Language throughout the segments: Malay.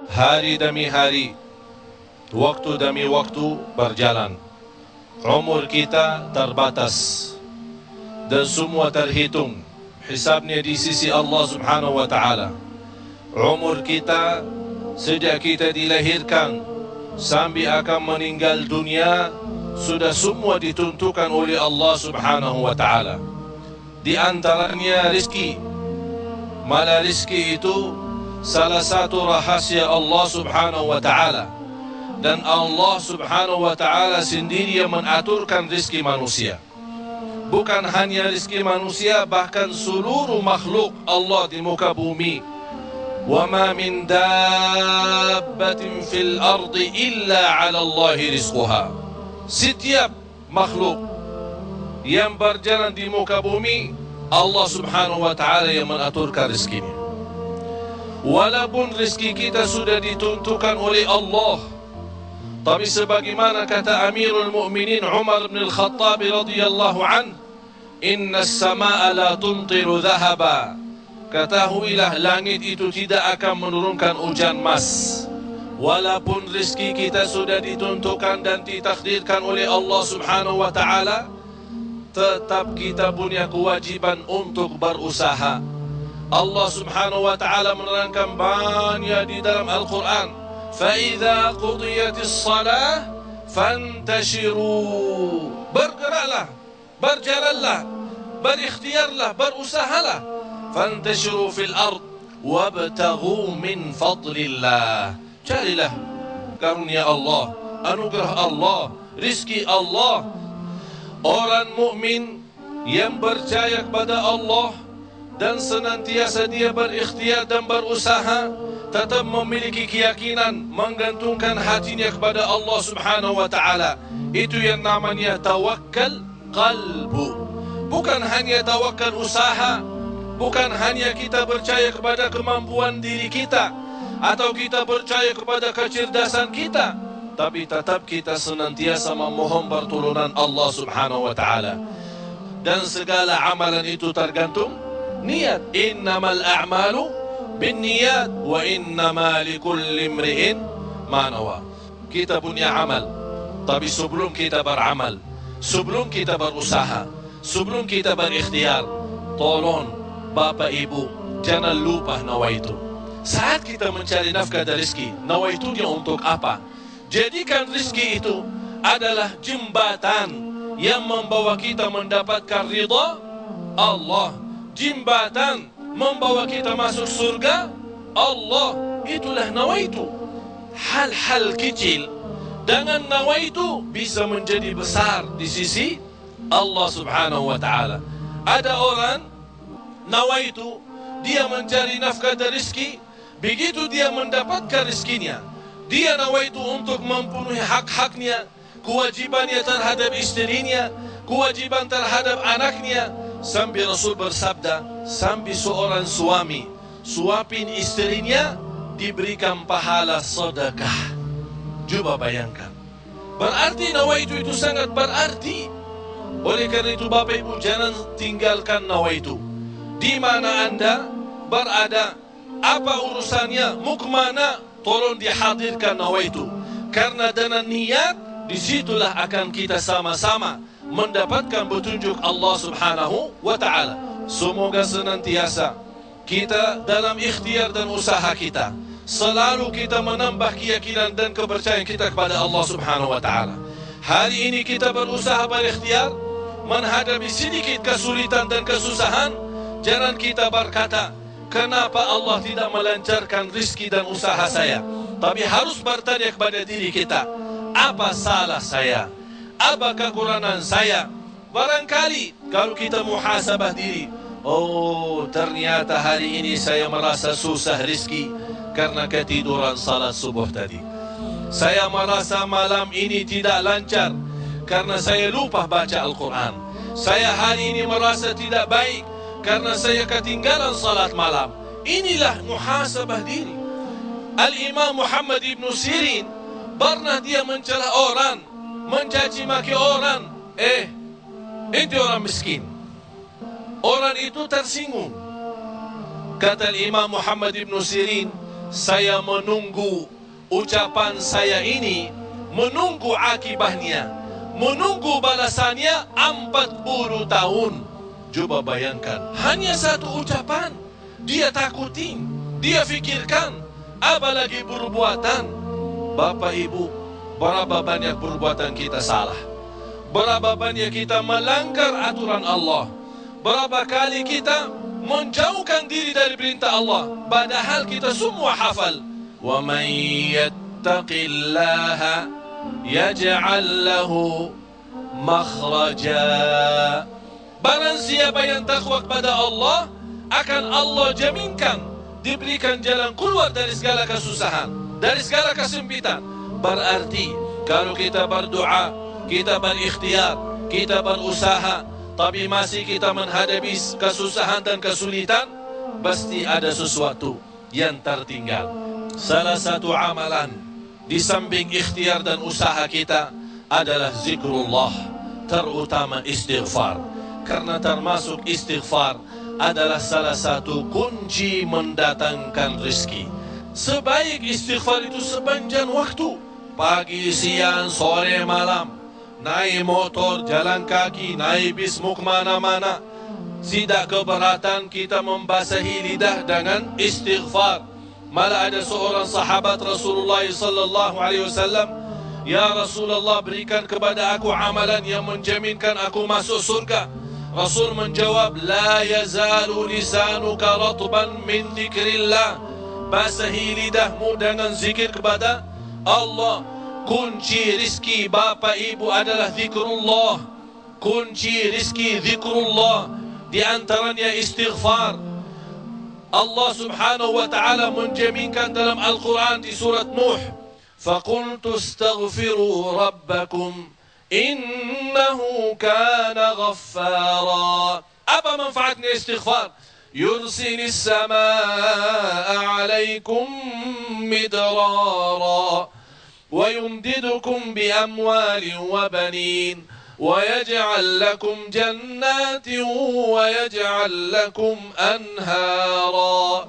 Hari demi hari, waktu demi waktu berjalan. Umur kita terbatas dan semua terhitung hisabnya di sisi Allah Subhanahu wa ta'ala. Umur kita sejak kita dilahirkan sampai akan meninggal dunia sudah semua ditentukan oleh Allah Subhanahu wa ta'ala. Di antaranya rizki. Malah rizki itu salah satu rahasia Allah Subhanahu wa ta'ala, dan Allah Subhanahu wa ta'ala sendiri yang mengaturkan rizki manusia. Bukan hanya rizki manusia, bahkan seluruh makhluk Allah di muka bumi. Wa ma min dabbatin fil ardi illa 'ala Allahi rizquha. Setiap makhluk yang berjalan di muka bumi, Allah Subhanahu wa ta'ala yang mengaturkan rizkinya. Walaupun rizki kita sudah ditentukan oleh Allah, tapi sebagaimana kata Amirul Mu'minin Umar bin Al-Khattab radhiyallahu an, inna as-samaa'a la tumtiru dhahaba. Ketahuilah langit itu tidak akan menurunkan hujan emas. Walaupun rizki kita sudah ditentukan dan ditakdirkan oleh Allah Subhanahu wa ta'ala, tetap kita punya kewajiban untuk berusaha. Allah Subhanahu wa ta'ala menerangkan banyak di dalam Al-Quran, فَإِذَا قُضِيَتِ الصَّلَاةِ فَانْتَشِرُوا. Bergeraklah, berjalanlah, berikhtiarlah, berusahalah. فَانْتَشِرُوا فِي الْأَرْضِ وَابْتَغُوا مِنْ فَضْلِ اللَّهِ. Carilah karunia Allah, anugerah Allah, rizki Allah. Orang mukmin yang percaya kepada Allah dan senantiasa dia berikhtiar dan berusaha, tetap memiliki keyakinan, menggantungkan hatinya kepada Allah Subhanahu wa ta'ala. Itu yang namanya tawakkal qalbu. Bukan hanya tawakkal usaha, bukan hanya kita percaya kepada kemampuan diri kita atau kita percaya kepada kecerdasan kita, tapi tetap kita senantiasa memohon pertolongan Allah Subhanahu wa ta'ala. Dan segala amalan itu tergantung niat. Innamal a'malu binniyat wa innama likulli imri'in ma nawa. Kita punya amal, tapi sebelum kita beramal, sebelum kita berusaha, sebelum kita berikhtiar, tolong Bapak Ibu jangan lupa nawaitu. Saat kita mencari nafkah dan rezeki, nawaitunya untuk apa? Jadikan rezeki itu adalah jembatan yang membawa kita mendapatkan ridha Allah, jembatan membawa kita masuk surga Allah. Itulah nawaitu. Hal-hal kecil dengan nawaitu bisa menjadi besar di sisi Allah Subhanahu wa ta'ala. Ada orang nawaitu, dia mencari nafkah dan rezeki. Begitu dia mendapatkan rezekinya, dia nawaitu untuk memenuhi hak-haknya, kewajibannya terhadap istrinya, kewajiban terhadap anaknya. Sampai Rasul bersabda, sampai seorang suami suapin istrinya diberikan pahala sedekah. Coba bayangkan. Berarti nawaitu itu sangat berarti. Oleh karena itu Bapak Ibu jangan tinggalkan nawaitu. Di mana Anda berada, apa urusannya, mau kemana, tolong dihadirkan nawaitu. Karena dengan niat, disitulah akan kita sama-sama mendapatkan petunjuk Allah Subhanahu wa ta'ala. Semoga senantiasa kita dalam ikhtiar dan usaha kita, selalu kita menambah keyakinan dan kepercayaan kita kepada Allah Subhanahu wa ta'ala. Hari ini kita berusaha berikhtiar menghadapi sedikit kesulitan dan kesusahan. Jangan kita berkata, kenapa Allah tidak melancarkan rizki dan usaha saya? Tapi harus bertanya kepada diri kita, apa salah saya? Apa kekurangan saya? Barangkali kalau kita muhasabah diri, oh ternyata hari ini saya merasa susah rizki karena ketiduran salat subuh tadi. Saya merasa malam ini tidak lancar karena saya lupa baca Al-Quran. Saya hari ini merasa tidak baik karena saya ketinggalan salat malam. Inilah muhasabah diri. Al-Imam Muhammad ibn Sirin pernah dia mencela orang, mencaci maki orang. Itu orang miskin. Orang itu tersinggung. Kata Imam Muhammad ibn Sirin, saya menunggu ucapan saya ini, menunggu akibahnya, menunggu balasannya 40 tahun. Coba bayangkan, hanya satu ucapan dia takutin, dia fikirkan, apalagi perbuatan. Bapak Ibu, berapa banyak perbuatan kita salah, berapa banyak kita melanggar aturan Allah, berapa kali kita menjauhkan diri dari perintah Allah, padahal kita semua hafal. Wa man yattaqillaha yaj'al lahu makhraja. Barang siapa yang takwa kepada Allah, akan Allah jaminkan diberikan jalan keluar dari segala kesusahan, dari segala kesempitan. Berarti kalau kita berdoa, kita berikhtiar, kita berusaha, tapi masih kita menghadapi kesusahan dan kesulitan, pasti ada sesuatu yang tertinggal. Salah satu amalan di samping ikhtiar dan usaha kita adalah zikrullah, terutama istighfar. Karena termasuk istighfar adalah salah satu kunci mendatangkan rezeki. Sebaik istighfar itu sepanjang waktu, pagi, siang, sore, malam, naik motor, jalan kaki, naik bis, mau kemana-mana, tidak keberatan kita membasahi lidah dengan istighfar. Malah ada seorang sahabat Rasulullah sallallahu alaihi wasallam, "Ya Rasulullah, berikan kepada aku amalan yang menjaminkan aku masuk surga." Rasul menjawab, "La yazalu lisanuka ratban min dzikrillah." Basahi lidahmu dengan zikir kepada Allah. Kunci rizki Bapak Ibu adalah zikrullah. Kunci rizki zikrullah, di antaranya istighfar. Allah subhanahu wa ta'ala menjaminkan dalam Al-Quran di surat Nuh, "Faqultu astaghfiru rabbakum innahu kana ghaffara." Apa manfaatnya istighfar? Yursilis samaa alaikum midrara wa yumdidukum bi amwalin wa banin wa yaj'al lakum jannatin wa yaj'al lakum anhara.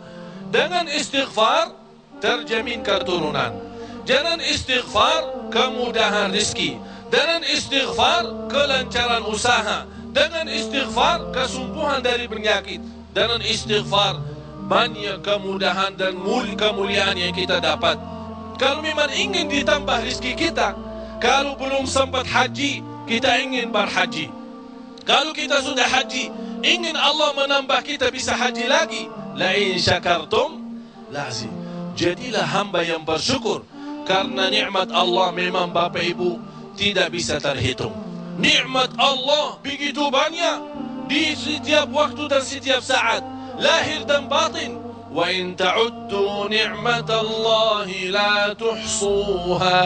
Dengan istighfar terjamin keturunan. Dengan istighfar kemudahan rezeki. Dengan istighfar kelancaran usaha. Dengan istighfar kesembuhan dari penyakit. Dengan istighfar banyak kemudahan dan kemuliaan yang kita dapat. Kalau memang ingin ditambah rezeki kita, kalau belum sempat haji, kita ingin berhaji. Kalau kita sudah haji, ingin Allah menambah kita bisa haji lagi. La in syakartum lazim. Jadilah hamba yang bersyukur, karena nikmat Allah memang Bapak Ibu tidak bisa terhitung. Nikmat Allah begitu banyak di setiap waktu dan setiap saat, lahir dan batin. Wa in ta'uddu ni'matallahi la tuhsuha.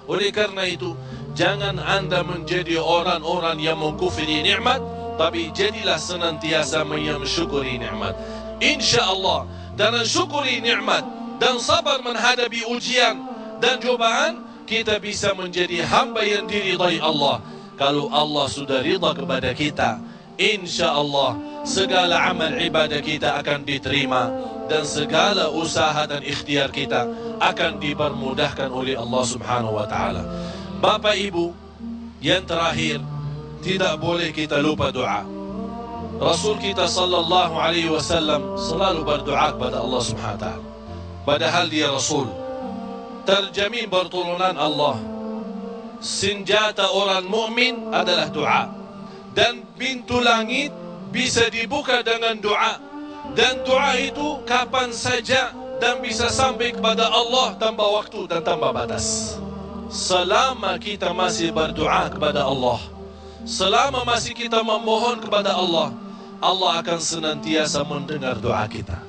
Oleh karena itu, jangan Anda menjadi orang-orang yang mengkufri nikmat, tapi jadilah senantiasa mensyukuri nikmat. InsyaAllah dengan syukuri nikmat dan sabar menghadapi ujian dan cobaan, kita bisa menjadi hamba yang diridai Allah. Kalau Allah sudah ridha kepada kita, InsyaAllah segala amal ibadah kita akan diterima, dan segala usaha dan ikhtiar kita akan dipermudahkan oleh Allah subhanahu wa ta'ala. Bapak Ibu, yang terakhir, tidak boleh kita lupa doa. Rasul kita sallallahu alaihi wasallam selalu berdoa kepada Allah subhanahu wa ta'ala. Padahal dia Rasul, terjamin berturunan Allah. Senjata orang mukmin adalah doa, dan pintu langit bisa dibuka dengan doa, dan doa itu kapan saja dan bisa sampai kepada Allah tanpa waktu dan tanpa batas. Selama kita masih berdoa kepada Allah, selama masih kita memohon kepada Allah, Allah akan senantiasa mendengar doa kita.